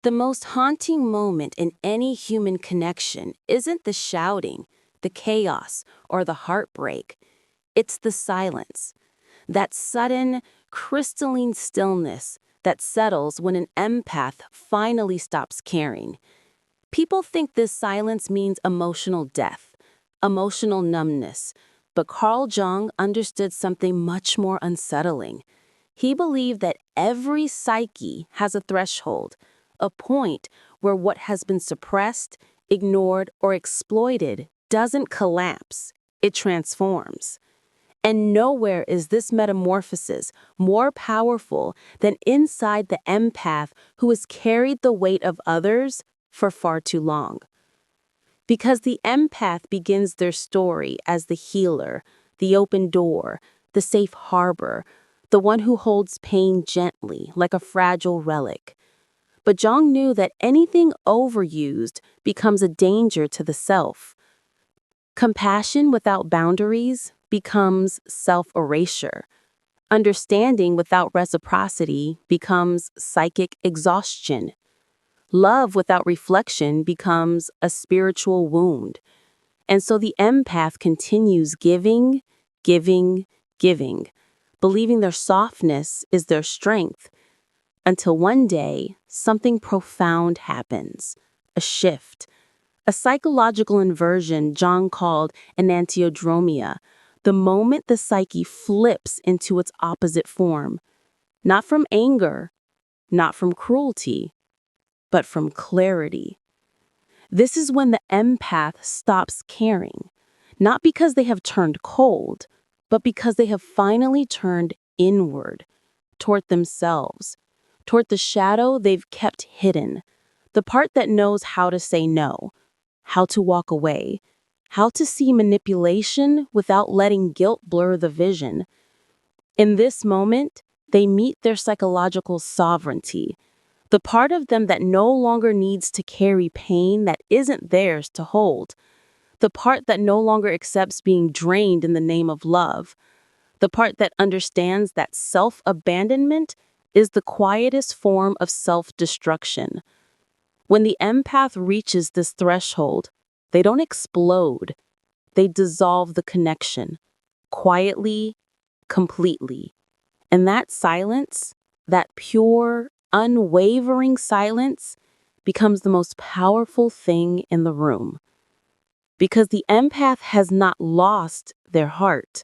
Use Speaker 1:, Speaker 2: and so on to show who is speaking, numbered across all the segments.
Speaker 1: The most haunting moment in any human connection isn't the shouting, the chaos, or the heartbreak. It's the silence. That sudden, crystalline stillness that settles when an empath finally stops caring. People think this silence means emotional death, emotional numbness, but Carl Jung understood something much more unsettling. He believed that every psyche has a threshold, a point where what has been suppressed, ignored, or exploited doesn't collapse, it transforms. And nowhere is this metamorphosis more powerful than inside the empath who has carried the weight of others for far too long. Because the empath begins their story as the healer, the open door, the safe harbor, the one who holds pain gently like a fragile relic. But Jung knew that anything overused becomes a danger to the self. Compassion without boundaries becomes self-erasure. Understanding without reciprocity becomes psychic exhaustion. Love without reflection becomes a spiritual wound. And so the empath continues giving, giving, giving, believing their softness is their strength, until one day something profound happens, a shift, a psychological inversion Jung called enantiodromia, the moment the psyche flips into its opposite form, not from anger, not from cruelty, but from clarity. This is when the empath stops caring, not because they have turned cold, but because they have finally turned inward, toward themselves, toward the shadow they've kept hidden, the part that knows how to say no, how to walk away, how to see manipulation without letting guilt blur the vision. In this moment, they meet their psychological sovereignty, the part of them that no longer needs to carry pain that isn't theirs to hold, the part that no longer accepts being drained in the name of love, the part that understands that self-abandonment is the quietest form of self-destruction. When the empath reaches this threshold, they don't explode, they dissolve the connection, quietly, completely. And that silence, that pure, unwavering silence, becomes the most powerful thing in the room. Because the empath has not lost their heart,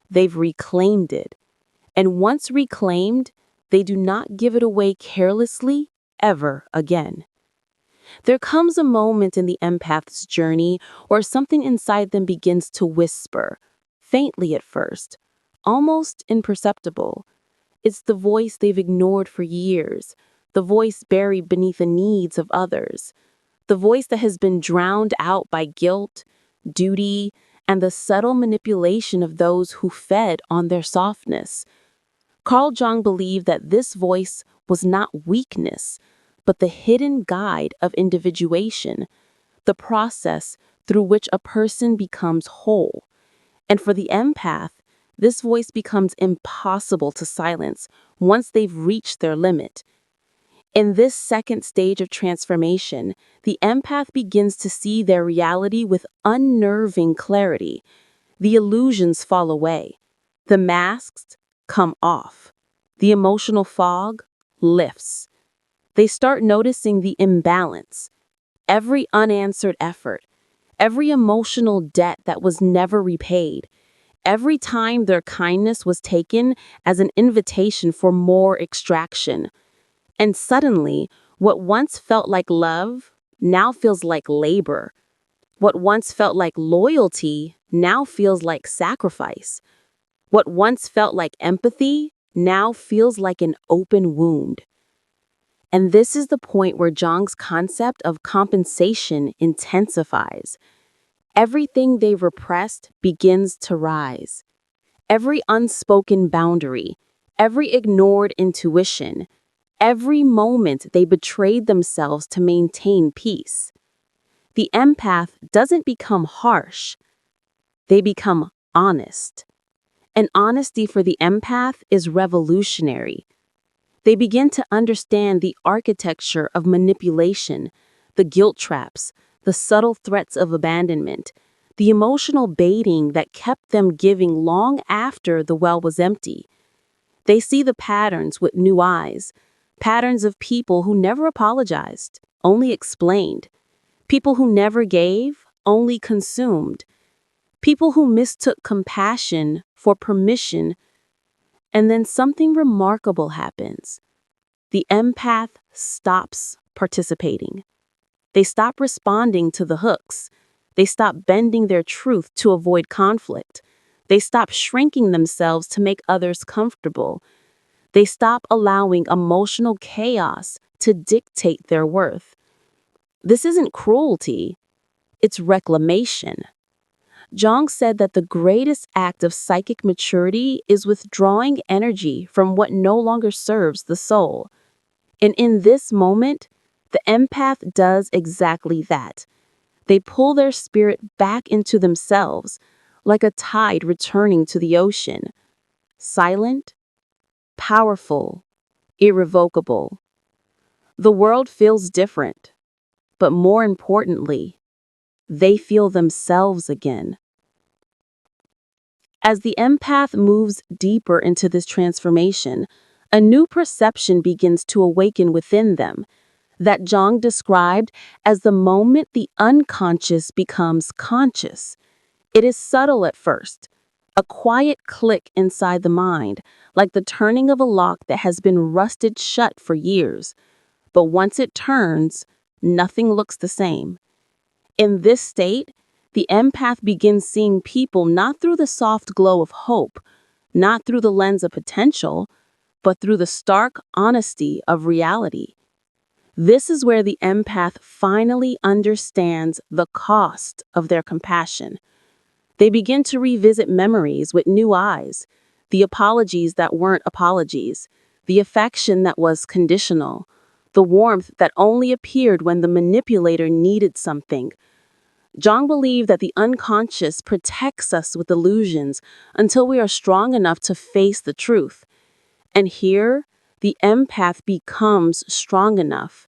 Speaker 1: they've reclaimed it. And once reclaimed, they do not give it away carelessly ever again. There comes a moment in the empath's journey where something inside them begins to whisper, faintly at first, almost imperceptible. It's the voice they've ignored for years, the voice buried beneath the needs of others, the voice that has been drowned out by guilt, duty, and the subtle manipulation of those who fed on their softness. Carl Jung believed that this voice was not weakness, but the hidden guide of individuation, the process through which a person becomes whole. And for the empath, this voice becomes impossible to silence once they've reached their limit. In this second stage of transformation, the empath begins to see their reality with unnerving clarity. The illusions fall away. The masks come off. The emotional fog lifts. They start noticing the imbalance, every unanswered effort, every emotional debt that was never repaid, every time their kindness was taken as an invitation for more extraction. And suddenly, what once felt like love now feels like labor. What once felt like loyalty now feels like sacrifice. What once felt like empathy now feels like an open wound. And this is the point where Jung's concept of compensation intensifies. Everything they repressed begins to rise. Every unspoken boundary, every ignored intuition, every moment they betrayed themselves to maintain peace. The empath doesn't become harsh, they become honest. And honesty for the empath is revolutionary. They begin to understand the architecture of manipulation, the guilt traps, the subtle threats of abandonment, the emotional baiting that kept them giving long after the well was empty. They see the patterns with new eyes, patterns of people who never apologized, only explained, people who never gave, only consumed, people who mistook compassion for permission. And then something remarkable happens. The empath stops participating. They stop responding to the hooks. They stop bending their truth to avoid conflict. They stop shrinking themselves to make others comfortable. They stop allowing emotional chaos to dictate their worth. This isn't cruelty, it's reclamation. Jung said that the greatest act of psychic maturity is withdrawing energy from what no longer serves the soul. And in this moment, the empath does exactly that. They pull their spirit back into themselves, like a tide returning to the ocean. Silent, powerful, irrevocable. The world feels different, but more importantly, they feel themselves again. As the empath moves deeper into this transformation, a new perception begins to awaken within them that Jung described as the moment the unconscious becomes conscious. It is subtle at first, a quiet click inside the mind, like the turning of a lock that has been rusted shut for years. But once it turns, nothing looks the same. In this state, the empath begins seeing people not through the soft glow of hope, not through the lens of potential, but through the stark honesty of reality. This is where the empath finally understands the cost of their compassion. They begin to revisit memories with new eyes, the apologies that weren't apologies, the affection that was conditional, the warmth that only appeared when the manipulator needed something. Jung believed that the unconscious protects us with illusions until we are strong enough to face the truth. And here, the empath becomes strong enough.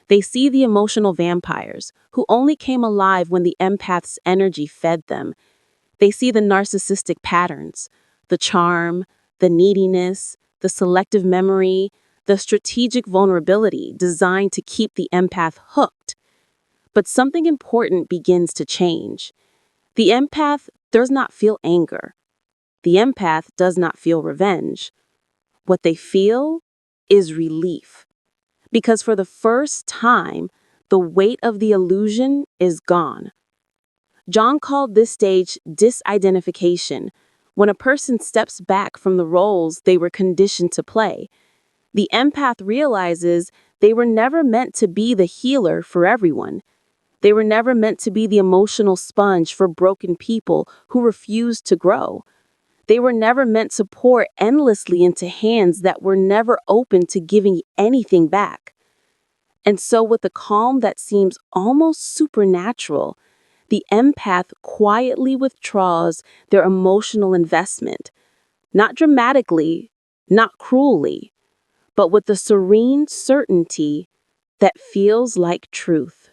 Speaker 1: They see the emotional vampires, who only came alive when the empath's energy fed them. They see the narcissistic patterns, the charm, the neediness, the selective memory, the strategic vulnerability designed to keep the empath hooked. But something important begins to change. The empath does not feel anger. The empath does not feel revenge. What they feel is relief. Because for the first time, the weight of the illusion is gone. Jung called this stage disidentification, when a person steps back from the roles they were conditioned to play. The empath realizes they were never meant to be the healer for everyone. They were never meant to be the emotional sponge for broken people who refused to grow. They were never meant to pour endlessly into hands that were never open to giving anything back. And so, with a calm that seems almost supernatural, the empath quietly withdraws their emotional investment, not dramatically, not cruelly, but with a serene certainty that feels like truth.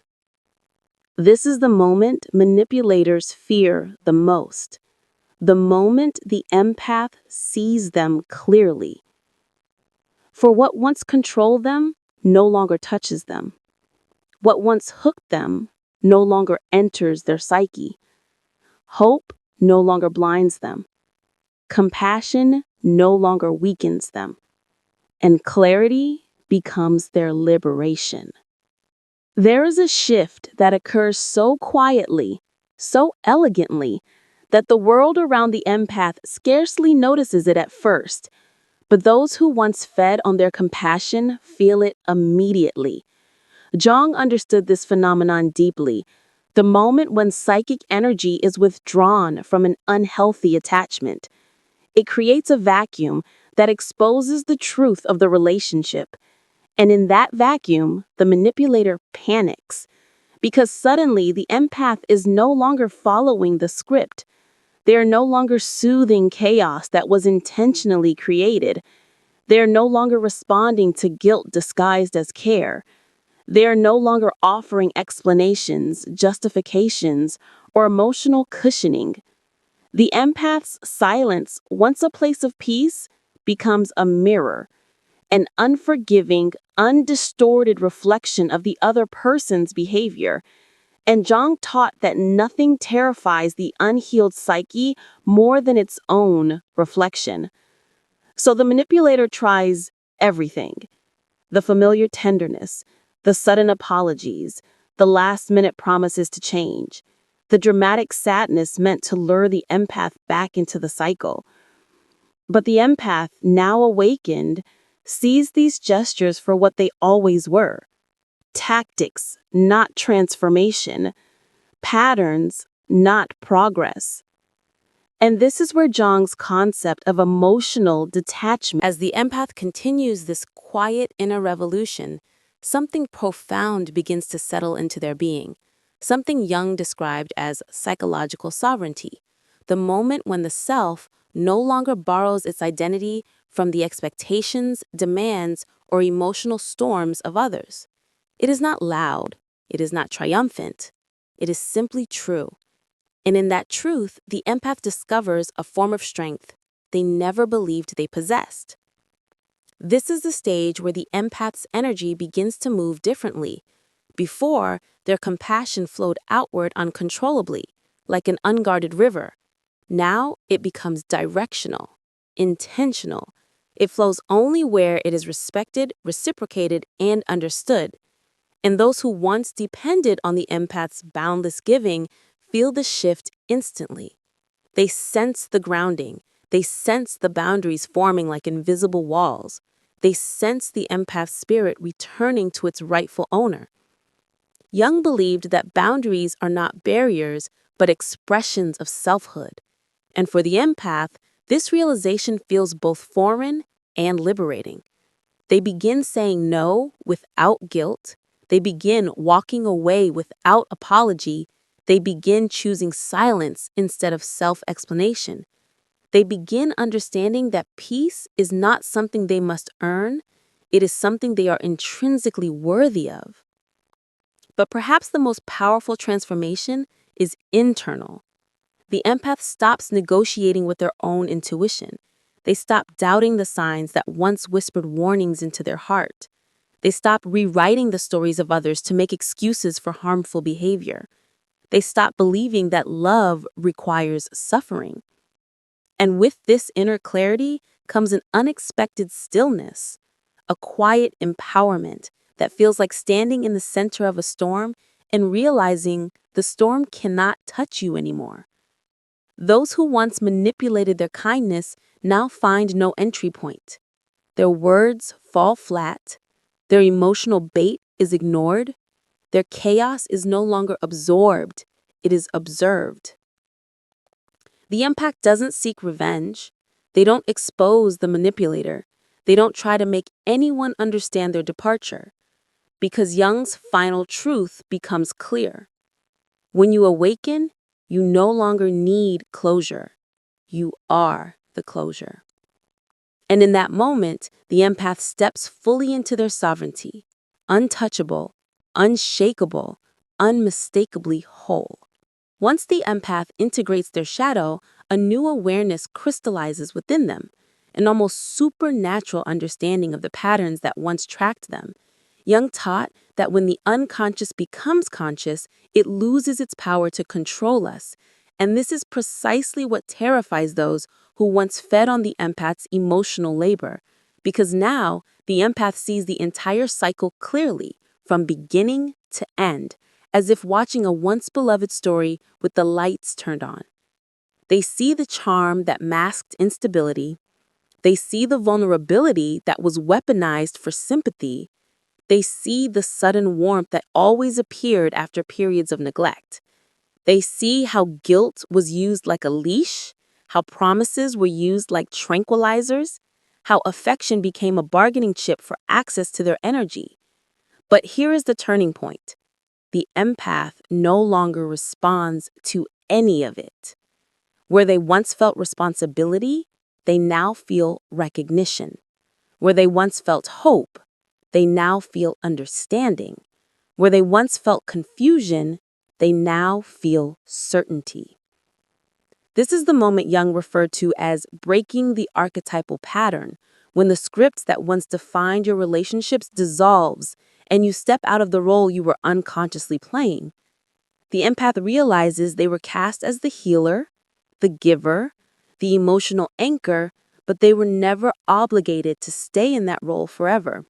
Speaker 1: This is the moment manipulators fear the most, the moment the empath sees them clearly. For what once controlled them no longer touches them. What once hooked them no longer enters their psyche. Hope no longer blinds them. Compassion no longer weakens them. And clarity becomes their liberation. There is a shift that occurs so quietly, so elegantly, that the world around the empath scarcely notices it at first. But those who once fed on their compassion feel it immediately. Jung understood this phenomenon deeply. The moment when psychic energy is withdrawn from an unhealthy attachment. It creates a vacuum that exposes the truth of the relationship. And in that vacuum, the manipulator panics. Because suddenly the empath is no longer following the script. They are no longer soothing chaos that was intentionally created. They're no longer responding to guilt disguised as care. They're no longer offering explanations, justifications, or emotional cushioning. The empath's silence, once a place of peace, becomes a mirror, an unforgiving, undistorted reflection of the other person's behavior. And Jung taught that nothing terrifies the unhealed psyche more than its own reflection. So the manipulator tries everything: the familiar tenderness, the sudden apologies, the last-minute promises to change, the dramatic sadness meant to lure the empath back into the cycle. But the empath, now awakened, sees these gestures for what they always were: tactics, not transformation; patterns, not progress. And this is where Jung's concept of emotional detachment. As the empath continues this quiet inner revolution, something profound begins to settle into their being, something Jung described as psychological sovereignty, the moment when the self no longer borrows its identity from the expectations, demands, or emotional storms of others. It is not loud, it is not triumphant, it is simply true. And in that truth, the empath discovers a form of strength they never believed they possessed. This is the stage where the empath's energy begins to move differently. Before, their compassion flowed outward uncontrollably, like an unguarded river. Now, it becomes directional, intentional. It flows only where it is respected, reciprocated, and understood. And those who once depended on the empath's boundless giving feel the shift instantly. They sense the grounding. They sense the boundaries forming like invisible walls. They sense the empath's spirit returning to its rightful owner. Jung believed that boundaries are not barriers, but expressions of selfhood. And for the empath, this realization feels both foreign and liberating. They begin saying no without guilt. They begin walking away without apology. They begin choosing silence instead of self-explanation. They begin understanding that peace is not something they must earn. It is something they are intrinsically worthy of. But perhaps the most powerful transformation is internal. The empath stops negotiating with their own intuition. They stop doubting the signs that once whispered warnings into their heart. They stop rewriting the stories of others to make excuses for harmful behavior. They stop believing that love requires suffering. And with this inner clarity comes an unexpected stillness, a quiet empowerment that feels like standing in the center of a storm and realizing the storm cannot touch you anymore. Those who once manipulated their kindness now find no entry point. Their words fall flat. Their emotional bait is ignored. Their chaos is no longer absorbed. It is observed. The empath doesn't seek revenge. They don't expose the manipulator. They don't try to make anyone understand their departure. Because Jung's final truth becomes clear. When you awaken, you no longer need closure. You are the closure. And in that moment, the empath steps fully into their sovereignty, untouchable, unshakable, unmistakably whole. Once the empath integrates their shadow, a new awareness crystallizes within them, an almost supernatural understanding of the patterns that once tracked them. Jung taught that when the unconscious becomes conscious, it loses its power to control us. And this is precisely what terrifies those who once fed on the empath's emotional labor. Because now, the empath sees the entire cycle clearly, from beginning to end, as if watching a once-beloved story with the lights turned on. They see the charm that masked instability. They see the vulnerability that was weaponized for sympathy. They see the sudden warmth that always appeared after periods of neglect. They see how guilt was used like a leash, how promises were used like tranquilizers, how affection became a bargaining chip for access to their energy. But here is the turning point. The empath no longer responds to any of it. Where they once felt responsibility, they now feel recognition. Where they once felt hope, they now feel understanding. Where they once felt confusion, they now feel certainty. This is the moment Jung referred to as breaking the archetypal pattern, when the scripts that once defined your relationships dissolves and you step out of the role you were unconsciously playing. The empath realizes they were cast as the healer, the giver, the emotional anchor, but they were never obligated to stay in that role forever.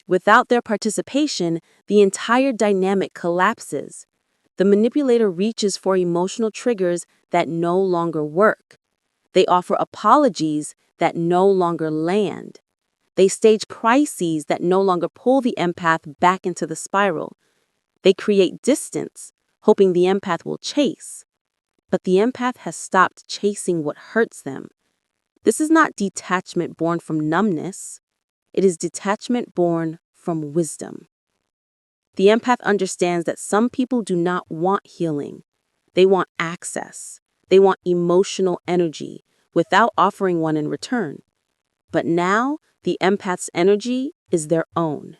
Speaker 1: Without their participation, the entire dynamic collapses. The manipulator reaches for emotional triggers that no longer work. They offer apologies that no longer land. They stage crises that no longer pull the empath back into the spiral. They create distance, hoping the empath will chase. But the empath has stopped chasing what hurts them. This is not detachment born from numbness. It is detachment born from wisdom. The empath understands that some people do not want healing. They want access. They want emotional energy without offering one in return. But now, the empath's energy is their own.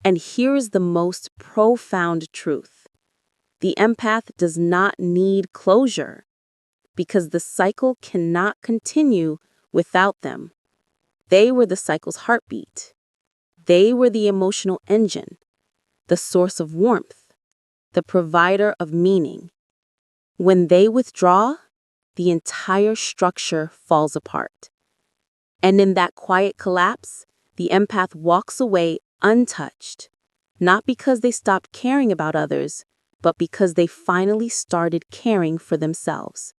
Speaker 1: And here is the most profound truth. The empath does not need closure because the cycle cannot continue without them. They were the cycle's heartbeat. They were the emotional engine, the source of warmth, the provider of meaning. When they withdraw, the entire structure falls apart. And in that quiet collapse, the empath walks away untouched, not because they stopped caring about others, but because they finally started caring for themselves.